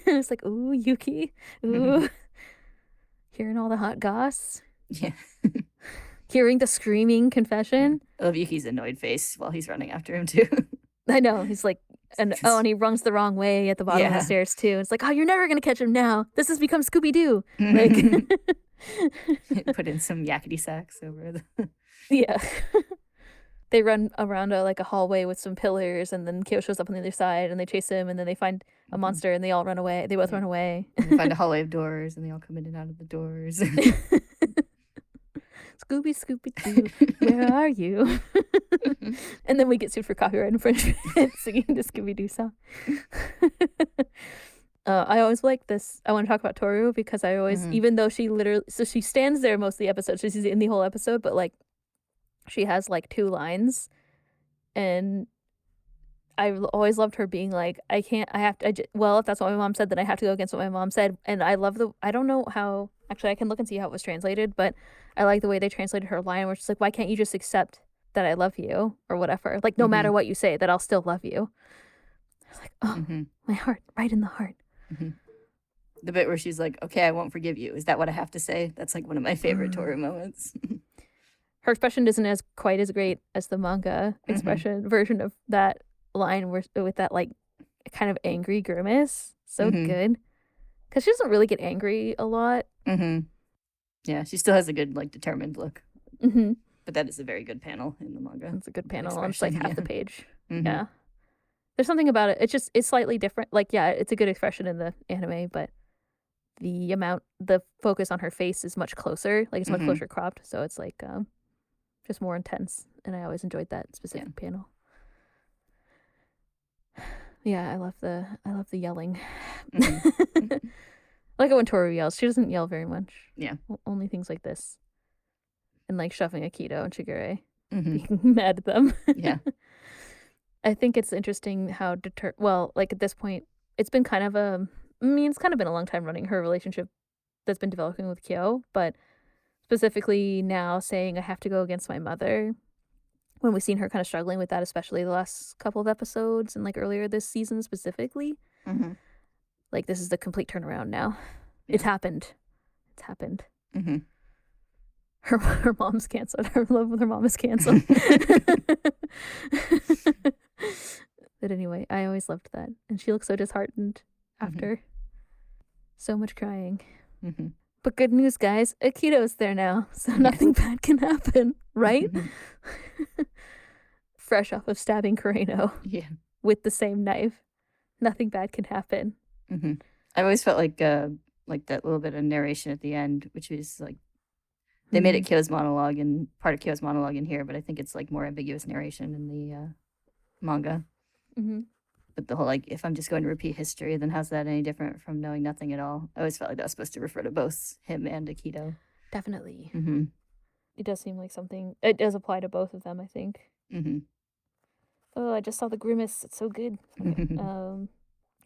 It's like, ooh, Yuki. Ooh. Hearing all the hot goss. Yeah. Hearing the screaming confession. I love Yuki's annoyed face while he's running after him too. I know. He's like, and he runs the wrong way at the bottom of the stairs too. It's like, oh, you're never gonna catch him now. This has become Scooby-Doo. Like put in some yakety sax over the yeah. They run around a hallway with some pillars, and then Kyo shows up on the other side, and they chase him, and then they find a monster, and they all run away. They both run away. And they find a hallway of doors, and they all come in and out of the doors. Scooby-Doo, where are you? And then we get sued for copyright infringement singing the Scooby-Doo song. I always like this. I want to talk about Tohru because I always, even though she stands there most of the episode, she's in the whole episode, but like she has like 2 lines, and I've always loved her being like, if that's what my mom said, then I have to go against what my mom said. And I don't know how Actually, I can look and see how it was translated, but I like the way they translated her line, where she's like, "Why can't you just accept that I love you or whatever? Like, no matter what you say, that I'll still love you." I was like, "Oh, my heart, right in the heart." The bit where she's like, "Okay, I won't forgive you. Is that what I have to say?" That's like one of my favorite Tohru moments. Her expression isn't as quite as great as the manga expression version of that line, with that like kind of angry grimace. So good, because she doesn't really get angry a lot. Yeah, she still has a good like determined look. But that is a very good panel in the manga. It's a good panel. It's like half the page. Mm-hmm. Yeah, there's something about it. It's slightly different. Like, yeah, it's a good expression in the anime, but the focus on her face is much closer. Like, it's much closer cropped, so it's like just more intense. And I always enjoyed that specific panel. Yeah, I love the yelling. I like it when Tohru yells. She doesn't yell very much. Yeah. Only things like this. And like shoving Akito and Shigure, being mad at them. Yeah. I think it's interesting how well, like at this point, it's been kind of it's kind of been a long time running, her relationship that's been developing with Kyo, but specifically now saying I have to go against my mother, when we've seen her kind of struggling with that, especially the last couple of episodes and like earlier this season specifically. Like, this is the complete turnaround now. Yeah. It's happened. Her mom's canceled. Her love with her mom is canceled. But anyway, I always loved that. And she looks so disheartened after so much crying. But good news, guys. Akito's there now, so nothing bad can happen, right? Fresh off of stabbing Kureno with the same knife. Nothing bad can happen. I always felt like that little bit of narration at the end, which was like, they made it Kyo's monologue and part of Kyo's monologue in here, but I think it's like more ambiguous narration in the manga. But the whole like, if I'm just going to repeat history, then how's that any different from knowing nothing at all? I always felt like that was supposed to refer to both him and Akito. Definitely. It does seem like something. It does apply to both of them, I think. Oh, I just saw the grimace. It's so good. Okay.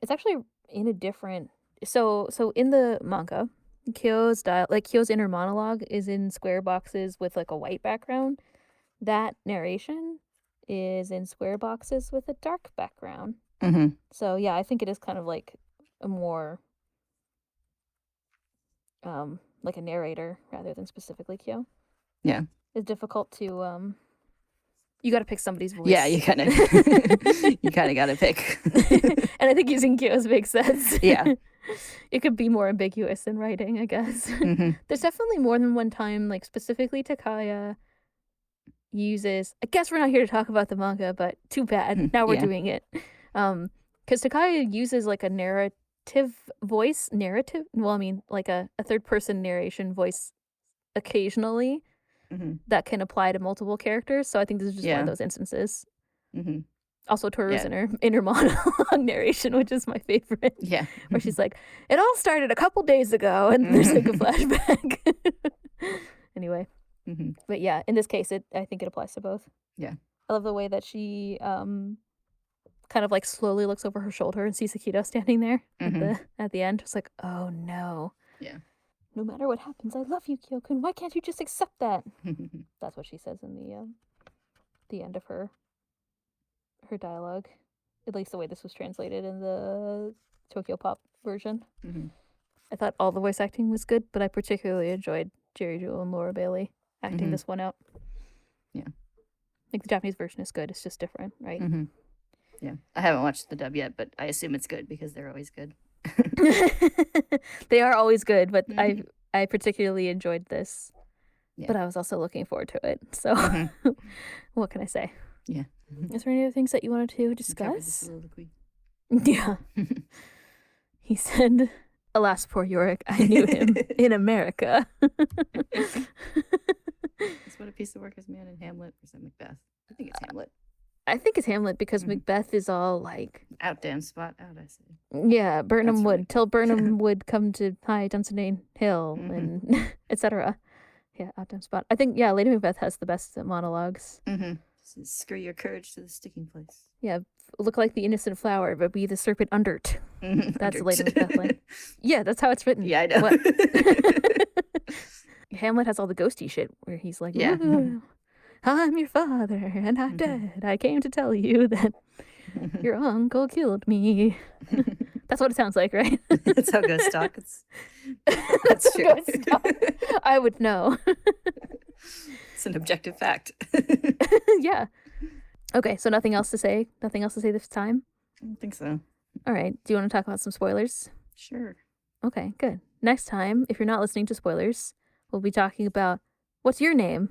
It's actually in a different. So in the manga, Kyo's inner monologue is in square boxes with like a white background. That narration is in square boxes with a dark background. So yeah, I think it is kind of like a more like a narrator rather than specifically Kyo. Yeah. It's difficult to you got to pick somebody's voice. Yeah, you kind of got to pick. And I think using Kyo's makes sense. Yeah. It could be more ambiguous in writing, I guess. There's definitely more than one time, like specifically Takaya uses. I guess we're not here to talk about the manga, but too bad. Now we're doing it. Because Takaya uses like a narrative voice. Well, I mean, like a third person narration voice occasionally. That can apply to multiple characters. So I think this is just one of those instances. Also, Tohru's inner monologue narration, which is my favorite. Yeah. Where she's like, it all started a couple days ago, and there's like a flashback. Anyway. But yeah, in this case, I think it applies to both. Yeah. I love the way that she kind of like slowly looks over her shoulder and sees Akito standing there at the end. It's like, oh no. Yeah. No matter what happens, I love you, Kyo-kun. Why can't you just accept that? That's what she says in the end of her dialogue. At least the way this was translated in the Tokyo Pop version. I thought all the voice acting was good, but I particularly enjoyed Jerry Jewell and Laura Bailey acting this one out. Yeah. Like, the Japanese version is good. It's just different, right? Yeah. I haven't watched the dub yet, but I assume it's good because they're always good. They are always good, but I particularly enjoyed this. Yeah. But I was also looking forward to it. So what can I say? Yeah. Is there any other things that you wanted to discuss? Yeah. He said, alas, poor Yorick, I knew him in America. That's what a piece of work is man in Hamlet, or is that Macbeth? I think it's Hamlet. I think it's Hamlet because Macbeth is all like... Out damn spot out, I say. Yeah, Burnham would. Tell Burnham would come to High Dunsinane Hill and etc. Yeah, out damn spot. I think, Lady Macbeth has the best monologues. Screw your courage to the sticking place. Yeah, look like the innocent flower, but be the serpent under't. That's the Lady Macbeth line. Yeah, that's how it's written. Yeah, I know. What? Hamlet has all the ghosty shit where he's like, Yeah. "Ooh, I'm your father, and I'm dead. I came to tell you that your uncle killed me." That's what it sounds like, right? That's how ghosts talk. That's true. Ghosts talk. I would know. It's an objective fact. Yeah. Okay, so nothing else to say? Nothing else to say this time? I don't think so. All right. Do you want to talk about some spoilers? Sure. Okay, good. Next time, if you're not listening to spoilers, we'll be talking about what's your name?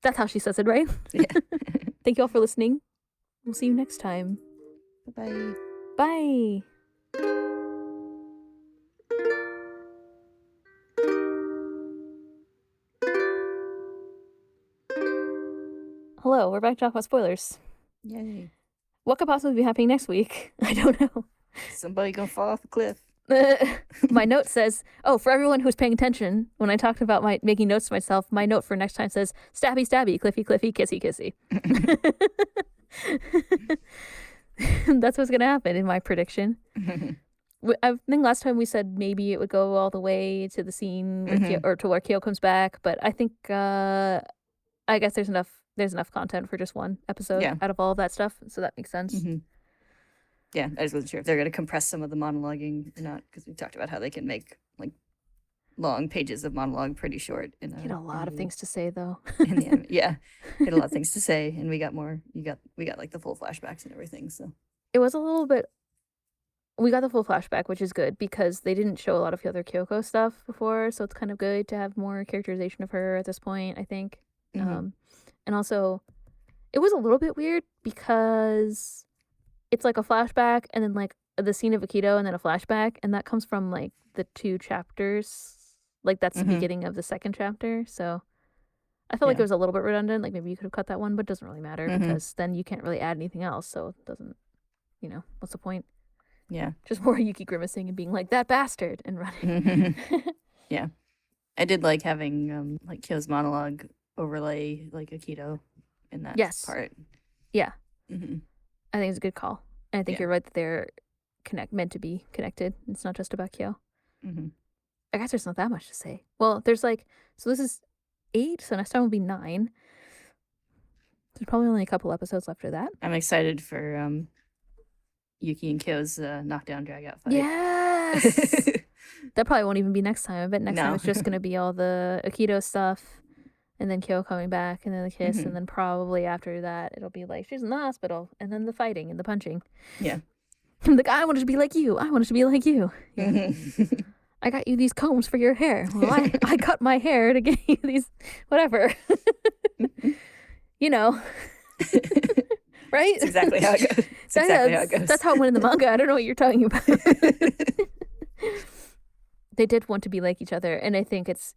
That's how she says it, right? Yeah. Thank you all for listening. We'll see you next time. Bye-bye. Bye. Hello, we're back to talk about spoilers. Yay. What could possibly be happening next week? I don't know. Somebody gonna fall off a cliff. My note says, oh, for everyone who's paying attention, when I talked about my making notes to myself, my note for next time says, stabby, stabby, cliffy, cliffy, kissy, kissy. That's what's going to happen in my prediction. I think last time we said maybe it would go all the way to the scene where or to where Kyo comes back, but I think I guess there's enough content for just one episode out of all of that stuff, so that makes sense. Yeah, I just wasn't sure if they're going to compress some of the monologuing or not, because we talked about how they can make like long pages of monologue pretty short. You had a lot of things to say, though. Yeah, we had a lot of things to say, and we got more. We got like the full flashbacks and everything. So it was a little bit. We got the full flashback, which is good because they didn't show a lot of the other Kyoko stuff before, so it's kind of good to have more characterization of her at this point, I think. And also, it was a little bit weird because it's like a flashback and then like the scene of Akito and then a flashback, and that comes from like the 2 chapters. Like that's the beginning of the second chapter, so I felt like it was a little bit redundant. Like maybe you could have cut that one, but it doesn't really matter because then you can't really add anything else, so it doesn't, what's the point? Yeah. Just more Yuki grimacing and being like, that bastard, and running. Yeah. I did like having like Kyo's monologue overlay like Akito in that part. Yeah. I think it's a good call. And I think you're right that they're meant to be connected. It's not just about Kyo. I guess there's not that much to say. Well, there's like, so this is 8, so next time will be 9. There's probably only a couple episodes left of that. I'm excited for Yuki and Kyo's knockdown drag-out fight. Yes! That probably won't even be next time. I bet next time it's just going to be all the Akito stuff, and then Kyo coming back, and then the kiss, and then probably after that it'll be like, she's in the hospital, and then the fighting and the punching. Yeah. Like, I wanted to be like you. I wanted to be like you. Yeah. I got you these combs for your hair. Well, I cut my hair to get you these, whatever. Right? That's exactly how it goes. That's how it went in the manga. I don't know what you're talking about. They did want to be like each other, and I think it's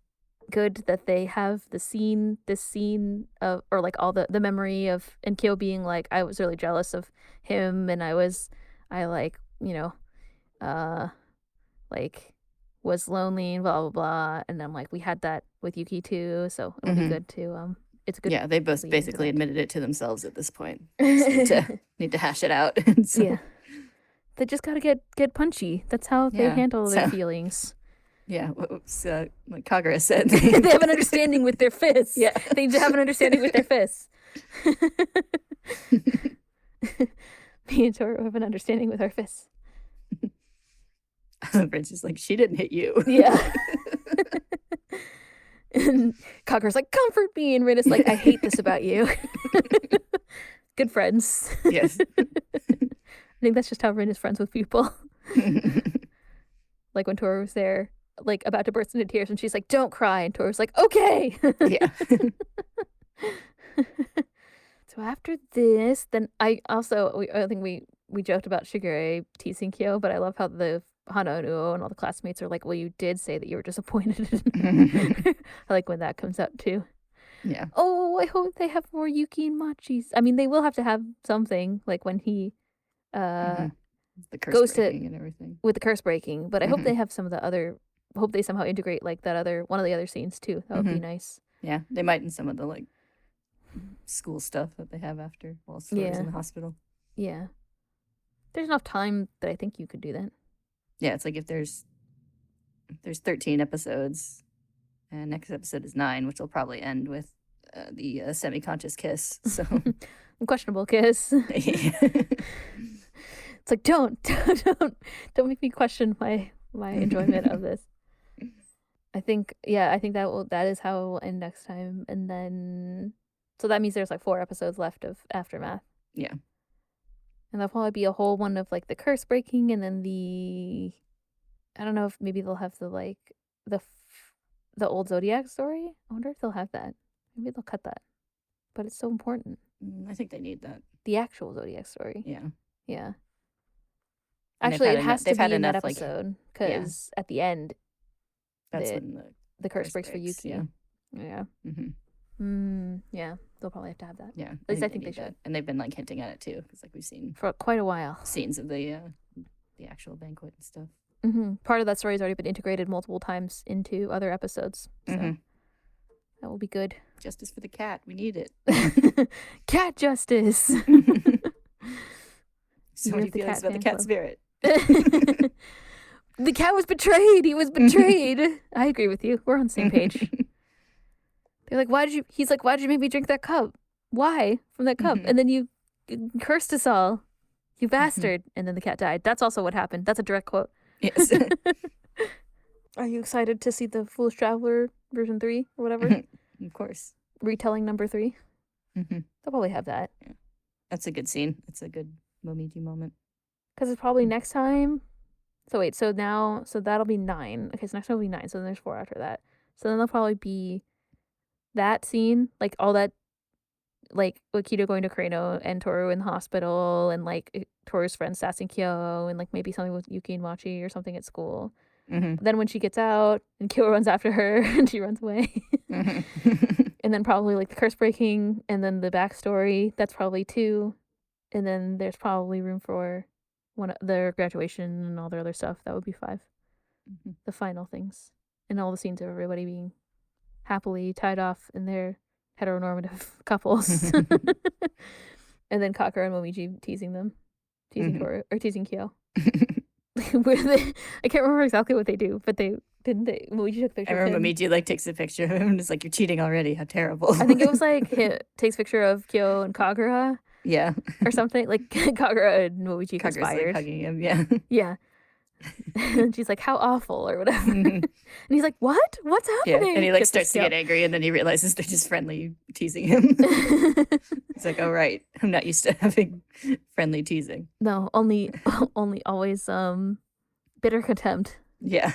good that they have this scene of, or like all the memory of, and Kyo being like, I was really jealous of him, and I was lonely and blah blah blah, and I'm like, we had that with Yuki too, so it'll be good to it's good. Yeah, they both basically admitted it to themselves at this point. Need to hash it out. So. Yeah, they just gotta get punchy. That's how they handle their feelings. Yeah, like Kagura said, they have an understanding with their fists. Yeah, they have an understanding with their fists. Me and Tohru have an understanding with our fists. Prince is like, she didn't hit you. Yeah. And Kagura's like, comfort me, and Rin is like, I hate this about you. Good friends. Yes. I think that's just how Rin is friends with people. Like when Tohru was there, like about to burst into tears, and she's like, don't cry, and Toru's like, okay. Yeah. So after this, then I think we joked about Shigure teasing Kyo, but I love how the Hana and Uo and all the classmates are like, well, you did say that you were disappointed. I like when that comes up too. Yeah. Oh, I hope they have more Yuki and Machi's. I mean, they will have to have something, like when he the curse goes breaking and everything. With the curse breaking, but I hope they have some of the other, hope they somehow integrate like that one of the other scenes too. That would be nice. Yeah, they might in some of the like school stuff that they have after while Story's in the hospital. Yeah. There's enough time that I think you could do that. Yeah, it's like if there's 13 episodes, and next episode is 9, which will probably end with the semi-conscious kiss. So Questionable kiss. It's like don't make me question my enjoyment of this. I think that is how it will end next time, and then so that means there's like 4 episodes left of Aftermath. Yeah. And there'll probably be a whole one of like the curse breaking, and then I don't know if maybe they'll have the old Zodiac story. I wonder if they'll have that. Maybe they'll cut that. But it's so important. I think they need that. The actual Zodiac story. Yeah. Yeah. And actually, it has to be in that enough, episode because at the end, that's when the curse breaks for Yuki. Yeah. Yeah. Yeah. They'll probably have to have that. Yeah. At least I think they should. That. And they've been like hinting at it too, because like we've seen for quite a while scenes of the actual banquet and stuff. Part of that story has already been integrated multiple times into other episodes, so that will be good. Justice for the cat, we need it. Cat justice. So many feelings about the cat spirit. The cat was betrayed. He was betrayed. I agree with you. We're on the same page. They're like, he's like, why did you make me drink that cup? Why? From that cup? And then you cursed us all. You bastard. And then the cat died. That's also what happened. That's a direct quote. Yes. Are you excited to see the Foolish Traveler version 3 or whatever? Of course. Retelling number 3. They'll probably have that. Yeah. That's a good scene. It's a good Momiji moment. Because it's probably next time. So wait, so that'll be 9. Okay, so next time will be 9. So then there's 4 after that. So then there'll probably be that scene, like all that, like Akito going to Kureno and Tohru in the hospital, and like Toru's friend sassing Kyo, and like maybe something with Yuki and Machi or something at school. Then when she gets out and Kyo runs after her and she runs away. And then probably like the curse breaking, and then the backstory, that's probably 2. And then there's probably room for their graduation and all their other stuff. That would be 5. The final things. And all the scenes of everybody being happily tied off in their heteronormative couples. And then Kakura and Momiji teasing Tohru, or teasing Kyo. I can't remember exactly what they do, but Momiji took picture I remember Momiji like takes a picture of him and is like, you're cheating already, how terrible. I think it was like takes picture of Kyo and Kagura. Yeah. Or something. Like Kagura and Momiji conspired. Like hugging him, yeah. Yeah. And she's like, how awful, or whatever. And he's like, what? What's happening? Yeah. And he like starts to get angry, and then he realizes they're just friendly teasing him. He's like, oh right, I'm not used to having friendly teasing. No, only always bitter contempt. Yeah.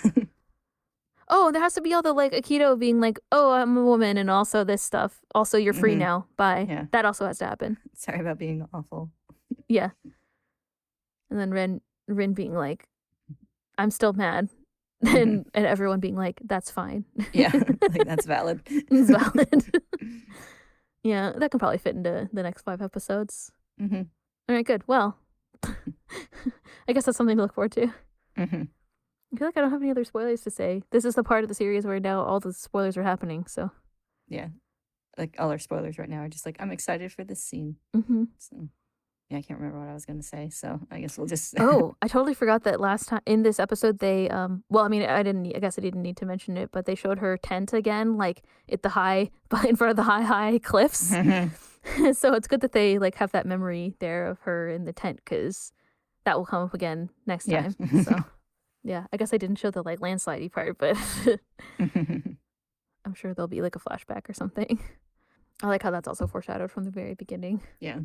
Oh, there has to be all the like Akito being like, oh, I'm a woman, and also this stuff. Also, you're free now. Bye. Yeah. That also has to happen. Sorry about being awful. Yeah. And then Rin being like, I'm still mad. And everyone being like, that's fine. Yeah, like that's valid. It's valid. Yeah, that can probably fit into the next 5 episodes. All right, good. Well, I guess that's something to look forward to. I feel like I don't have any other spoilers to say. This is the part of the series where now all the spoilers are happening, so. Yeah. Like, all our spoilers right now are just like, I'm excited for this scene. So, yeah, I can't remember what I was going to say, so I guess we'll just... Oh, I totally forgot that last time, in this episode, they, well, I mean, I guess I didn't need to mention it, but they showed her tent again, like, in front of the high cliffs. So it's good that they, like, have that memory there of her in the tent, because that will come up again next time, so... Yeah, I guess I didn't show the like landslidey part, but I'm sure there'll be like a flashback or something. I like how that's also foreshadowed from the very beginning. Yeah.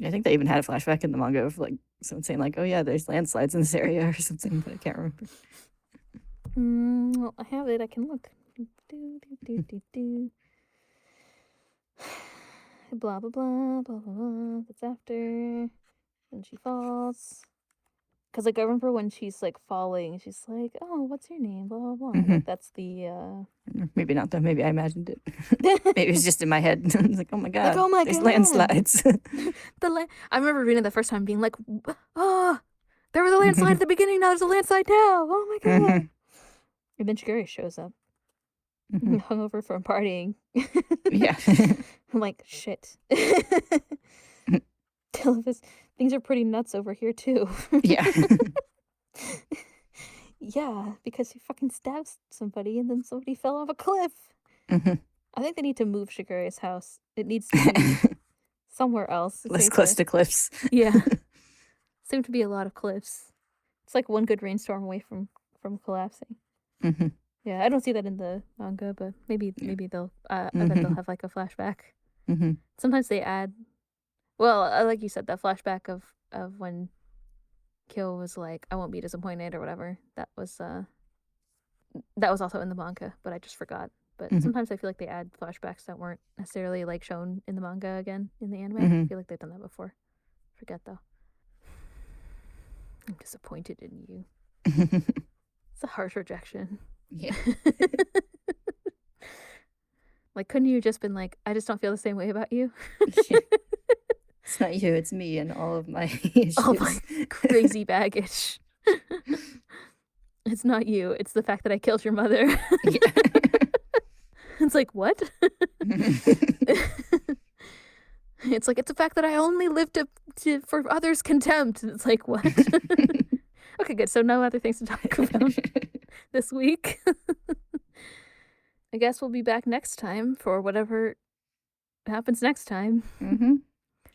I think they even had a flashback in the manga of like someone saying like, oh yeah, there's landslides in this area or something, but I can't remember. Well, I have it. I can look. Blah, blah, blah, blah, blah, blah. That's after. And she falls. Because, like, I remember when she's, like, falling, she's like, oh, what's your name? Blah, blah, blah. Like, that's the, Maybe not, though. Maybe I imagined it. Maybe it was just in my head. I was like, oh, my God. Like, oh, my there's God. Landslides. I remember reading it the first time being like, oh, there was a landslide at the beginning, now there's a landslide now. Oh, my God. And then Shigure shows up. Hungover from partying. Yeah. I'm like, shit. Things are pretty nuts over here too. Yeah. Yeah, because he fucking stabs somebody and then somebody fell off a cliff. Mhm. I think they need to move Shigure's house. It needs to be somewhere else. Less close to cliffs. Yeah. Seem to be a lot of cliffs. It's like one good rainstorm away from collapsing. Mhm. Yeah, I don't see that in the manga, but maybe Yeah. they'll. I bet they'll Mhm. have like a flashback. Mhm. Sometimes they add. Well, like you said, that flashback of when Kyo was like, "I won't be disappointed" or whatever. That was also in the manga, but I just forgot. But Mhm. sometimes I feel like they add flashbacks that weren't necessarily like shown in the manga again in the anime. I Mhm. feel like they've done that before. Forget though. I'm disappointed in you. It's a harsh rejection. Yeah. Like, couldn't you have just been like, I just don't feel the same way about you? Yeah. It's not you, it's me and all of my issues. All my crazy baggage. It's not you. It's the fact that I killed your mother. Yeah. It's like, what? It's like, it's the fact that I only live to for others' contempt. It's like, what? Okay, good. So no other things to talk about this week. I guess we'll be back next time for whatever happens next time.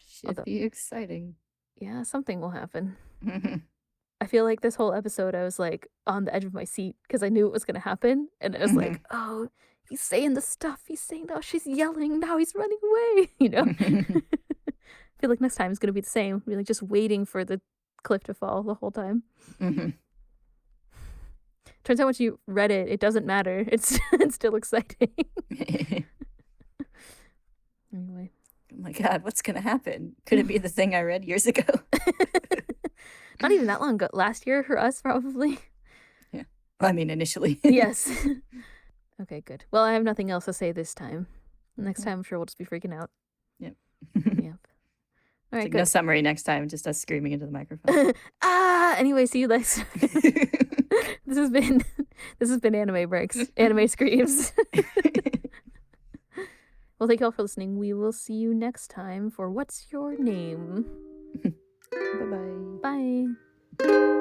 Should be exciting. Yeah, something will happen. Mhm. I feel like this whole episode I was like on the edge of my seat because I knew it was gonna happen, and I was like, oh, he's saying the stuff. He's saying, oh, she's yelling. Now he's running away. You know. I feel like next time is gonna be the same. We're like just waiting for the cliff to fall the whole time. Turns out once you read it, it doesn't matter. It's still exciting. Anyway. Oh my god, what's gonna happen? Could it be the thing I read years ago? Not even that long ago. Last year for us, probably. Yeah. Well, I mean, initially. Yes. Okay, good. Well, I have nothing else to say this time. Next time, I'm sure we'll just be freaking out. Yep. Yep. All right, Like good. no summary next time, just us screaming into the microphone. Anyway, see you next time. This has been Anime Breaks. Anime Screams. Well, thank you all for listening. We will see you next time for What's Your Name? Bye-bye. Bye.